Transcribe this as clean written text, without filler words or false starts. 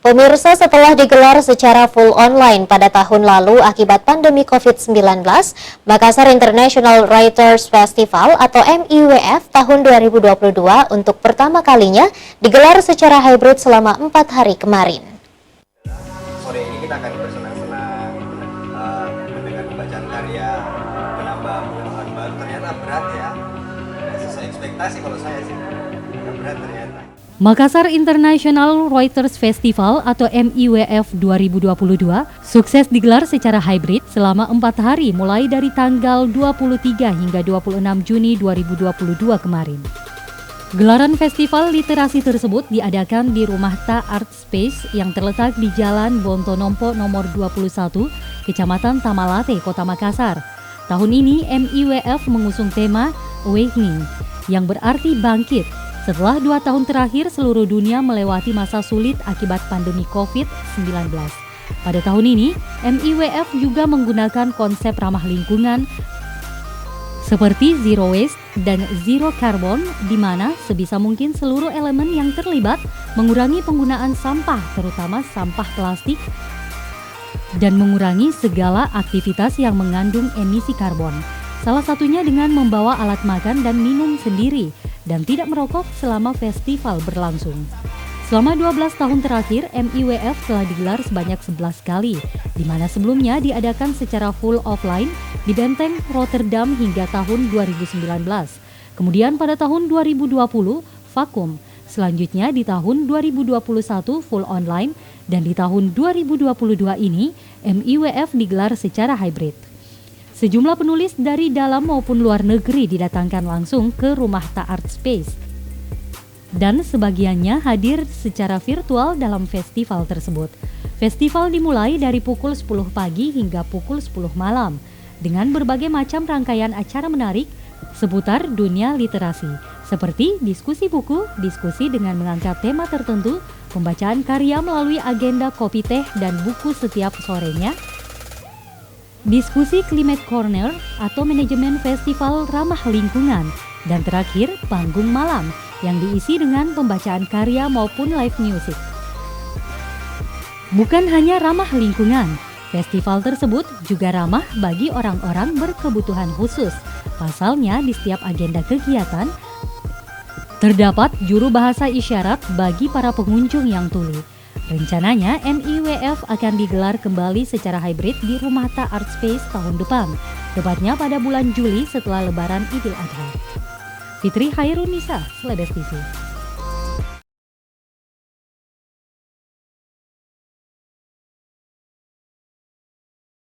Pemirsa, setelah digelar secara full online pada tahun lalu akibat pandemi COVID-19, Makassar International Writers Festival atau MIWF tahun 2022 untuk pertama kalinya digelar secara hybrid selama 4 hari kemarin. Sore ini kita akan bersenang-senang mendengar pembacaan karya penambah pengetahuan baru. Ternyata berat ya, tidak sesuai ekspektasi kalau saya sih, berat ternyata. Makassar International Writers Festival atau MIWF 2022 sukses digelar secara hybrid selama 4 hari mulai dari tanggal 23 hingga 26 Juni 2022 kemarin. Gelaran festival literasi tersebut diadakan di Rumah Ta Art Space yang terletak di Jalan Bontonompo nomor 21, Kecamatan Tamalate, Kota Makassar. Tahun ini MIWF mengusung tema Awakening yang berarti bangkit. Setelah 2 tahun terakhir seluruh dunia melewati masa sulit akibat pandemi COVID-19. Pada tahun ini, MIWF juga menggunakan konsep ramah lingkungan seperti Zero Waste dan Zero Carbon, di mana sebisa mungkin seluruh elemen yang terlibat mengurangi penggunaan sampah, terutama sampah plastik, dan mengurangi segala aktivitas yang mengandung emisi karbon. Salah satunya dengan membawa alat makan dan minum sendiri dan tidak merokok selama festival berlangsung. Selama 12 tahun terakhir, MIWF telah digelar sebanyak 11 kali, di mana sebelumnya diadakan secara full offline di Benteng Rotterdam hingga tahun 2019. Kemudian pada tahun 2020, vakum. Selanjutnya di tahun 2021 full online, dan di tahun 2022 ini MIWF digelar secara hybrid. Sejumlah penulis dari dalam maupun luar negeri didatangkan langsung ke Rumah Ta Art Space. Dan sebagiannya hadir secara virtual dalam festival tersebut. Festival dimulai dari pukul 10 pagi hingga pukul 10 malam dengan berbagai macam rangkaian acara menarik seputar dunia literasi, seperti diskusi buku, diskusi dengan mengangkat tema tertentu, pembacaan karya melalui agenda kopi teh dan buku setiap sorenya, diskusi Climate Corner atau manajemen festival ramah lingkungan, dan terakhir panggung malam yang diisi dengan pembacaan karya maupun live music. Bukan hanya ramah lingkungan, festival tersebut juga ramah bagi orang-orang berkebutuhan khusus. Pasalnya di setiap agenda kegiatan terdapat juru bahasa isyarat bagi para pengunjung yang tuli. Rencananya MIWF akan digelar kembali secara hybrid di Rumah Ta Art Space tahun depan, tepatnya pada bulan Juli setelah Lebaran Idul Adha. Fitri Hairunisa, Celebes TV.